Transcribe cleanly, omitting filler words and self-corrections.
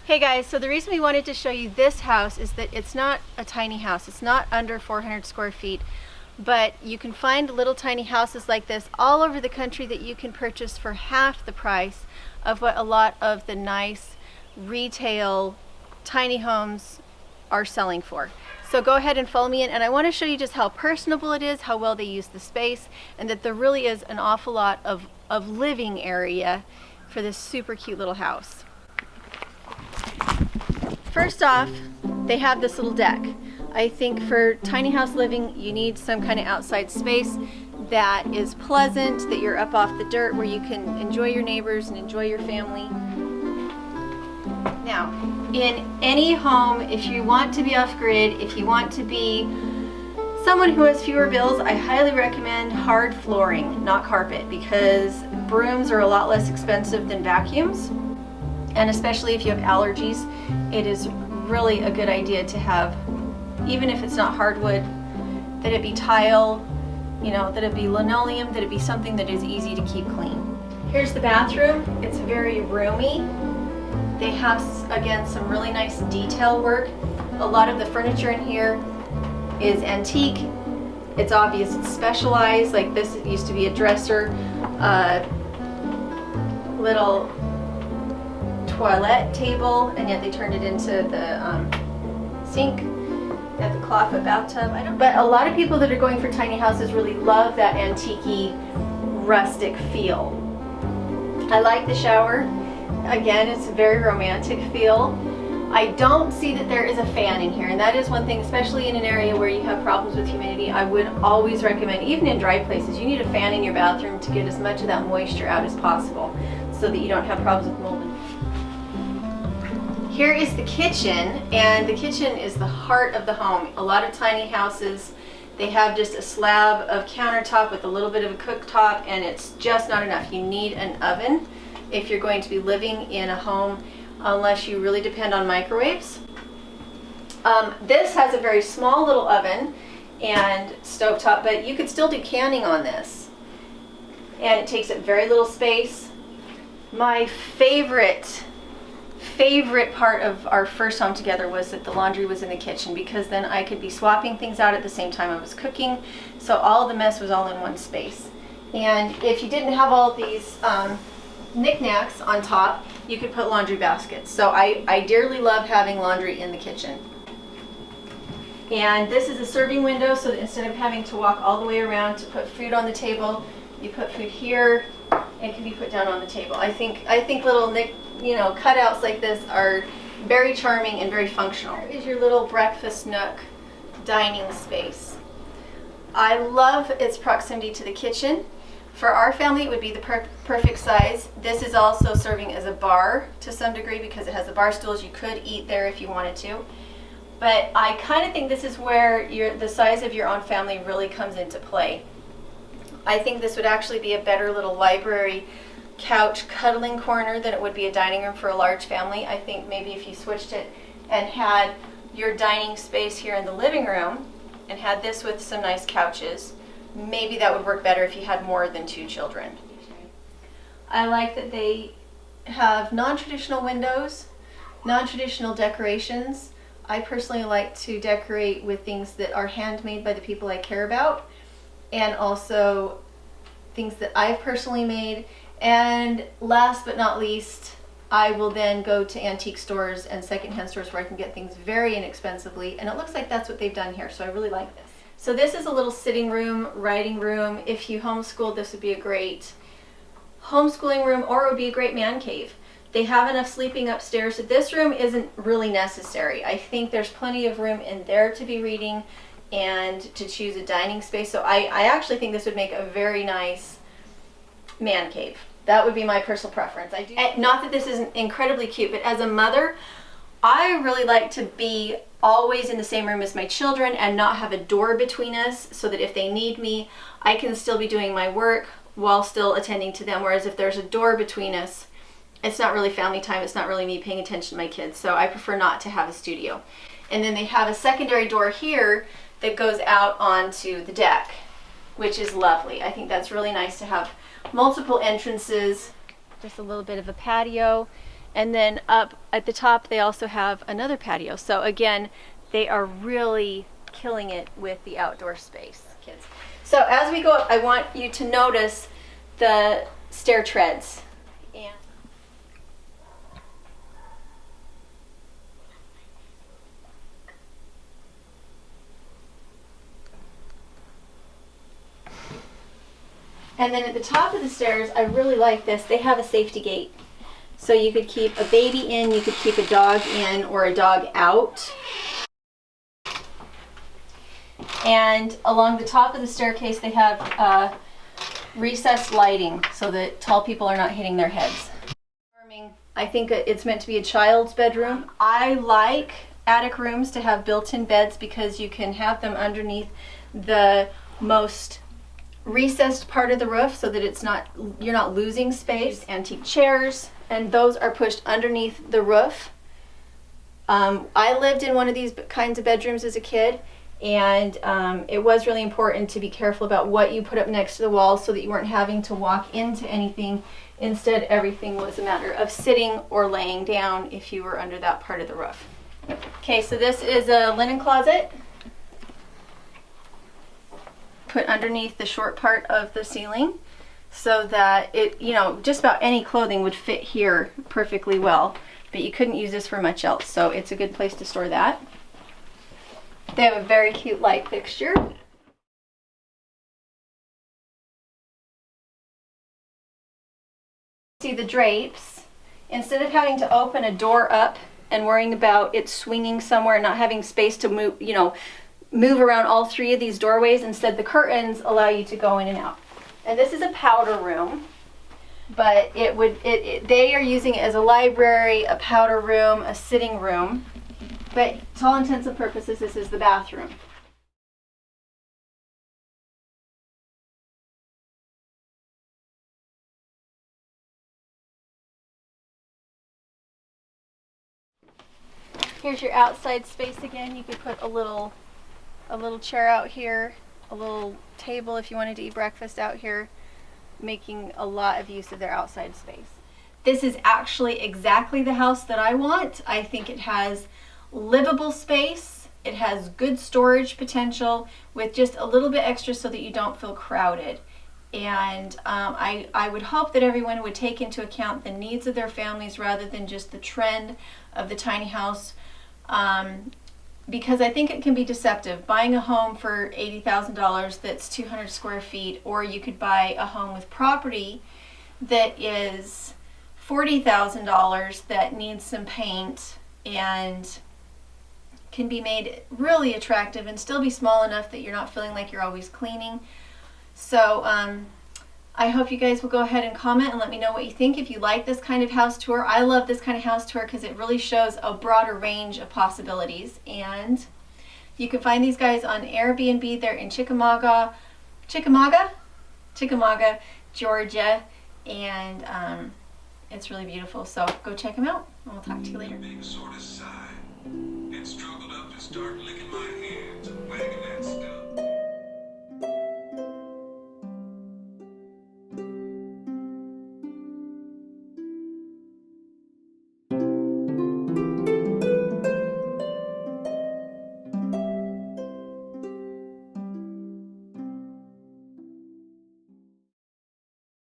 Hey guys, so the reason we wanted to show you this house is that it's not a tiny house. It's not under 400 square feet, but you can find little tiny houses like this all over the country that you can purchase for half the price of what a lot of the nice retail tiny homes are selling for. So go ahead and follow me in, and I want to show you just how personable it is, how well they use the space, and that there really is an awful lot of living area for this super cute little house. First off, they have this little deck. I think for tiny house living, you need some kind of outside space that is pleasant, that you're up off the dirt, where you can enjoy your neighbors and enjoy your family. Now, in any home, if you want to be off grid, if you want to be someone who has fewer bills, I highly recommend hard flooring, not carpet, because brooms are a lot less expensive than vacuums. And especially if you have allergies, it is really a good idea to have, even if it's not hardwood, that it be tile, that it be linoleum, that it be something that is easy to keep clean. Here's the bathroom. It's very roomy. They have, again, some really nice detail work. A lot of the furniture in here is antique. It's obvious it's specialized. Like this, it used to be a dresser, little toilet table, and yet they turned it into the sink at the clawfoot bathtub. But a lot of people that are going for tiny houses really love that antique-y, rustic feel. I like the shower. Again, it's a very romantic feel. I don't see that there is a fan in here, and that is one thing, especially in an area where you have problems with humidity. I would always recommend, even in dry places, you need a fan in your bathroom to get as much of that moisture out as possible so that you don't have problems with mold. Here is the kitchen, and the kitchen is the heart of the home. A lot of tiny houses, they have just a slab of countertop with a little bit of a cooktop, and it's just not enough. You need an oven if you're going to be living in a home, unless you really depend on microwaves. This has a very small little oven and stovetop, but you could still do canning on this, and it takes up very little space. My favorite part of our first home together was that the laundry was in the kitchen, because then I could be swapping things out at the same time I was cooking, so all the mess was all in one space. And if you didn't have all these knickknacks on top, you could put laundry baskets. So I dearly love having laundry in the kitchen. And this is a serving window, so that instead of having to walk all the way around to put food on the table, you put food here and it can be put down on the table. I think little cutouts like this are very charming and very functional. Here is your little breakfast nook dining space. I love its proximity to the kitchen. For our family, it would be the perfect size. This is also serving as a bar to some degree, because it has the bar stools. You could eat there if you wanted to. But I kind of think this is where the size of your own family really comes into play. I think this would actually be a better little library couch cuddling corner than it would be a dining room for a large family. I think maybe if you switched it and had your dining space here in the living room and had this with some nice couches, maybe that would work better if you had more than 2 children. I like that they have non-traditional windows, non-traditional decorations. I personally like to decorate with things that are handmade by the people I care about, and also things that I've personally made. And last but not least, I will then go to antique stores and secondhand stores where I can get things very inexpensively, and it looks like that's what they've done here, so I really like this. So this is a little sitting room, writing room. If you homeschool, this would be a great homeschooling room, or it would be a great man cave. They have enough sleeping upstairs, so this room isn't really necessary. I think there's plenty of room in there to be reading and to choose a dining space. So I actually think this would make a very nice man cave. That would be my personal preference. Not that this isn't incredibly cute, but as a mother, I really like to be always in the same room as my children and not have a door between us, so that if they need me, I can still be doing my work while still attending to them. Whereas if there's a door between us, it's not really family time. It's not really me paying attention to my kids. So I prefer not to have a studio. And then they have a secondary door here that goes out onto the deck, which is lovely. I think that's really nice to have multiple entrances. Just a little bit of a patio. And then up at the top, they also have another patio. So again, they are really killing it with the outdoor space, kids. So as we go up, I want you to notice the stair treads. And then at the top of the stairs, I really like this. They have a safety gate. So you could keep a baby in, you could keep a dog in or a dog out. And along the top of the staircase, they have recessed lighting so that tall people are not hitting their heads. I think it's meant to be a child's bedroom. I like attic rooms to have built-in beds because you can have them underneath the most recessed part of the roof so that you're not losing space. Antique chairs, and those are pushed underneath the roof. I lived in one of these kinds of bedrooms as a kid, and it was really important to be careful about what you put up next to the wall so that you weren't having to walk into anything. Instead, everything was a matter of sitting or laying down if you were under that part of the roof. Okay, so this is a linen closet put underneath the short part of the ceiling so that it, just about any clothing would fit here perfectly well, but you couldn't use this for much else, so it's a good place to store that. They have a very cute light fixture. See the drapes. Instead of having to open a door up and worrying about it swinging somewhere and not having space to move around all three of these doorways, instead the curtains allow you to go in and out. And this is a powder room, but they are using it as a library, a powder room, a sitting room, but to all intents and purposes this is the bathroom. Here's your outside space again. You could put a little chair out here, a little table if you wanted to eat breakfast out here, making a lot of use of their outside space. This is actually exactly the house that I want. I think it has livable space, it has good storage potential with just a little bit extra so that you don't feel crowded. And I would hope that everyone would take into account the needs of their families rather than just the trend of the tiny house. Because I think it can be deceptive. Buying a home for $80,000 that's 200 square feet, or you could buy a home with property that is $40,000 that needs some paint and can be made really attractive and still be small enough that you're not feeling like you're always cleaning. So I hope you guys will go ahead and comment and let me know what you think if you like this kind of house tour. I love this kind of house tour because it really shows a broader range of possibilities. And you can find these guys on Airbnb. They're in Chickamauga, Georgia, and it's really beautiful. So go check them out, and we'll talk to you later. Being sort of sighed and struggled up to start licking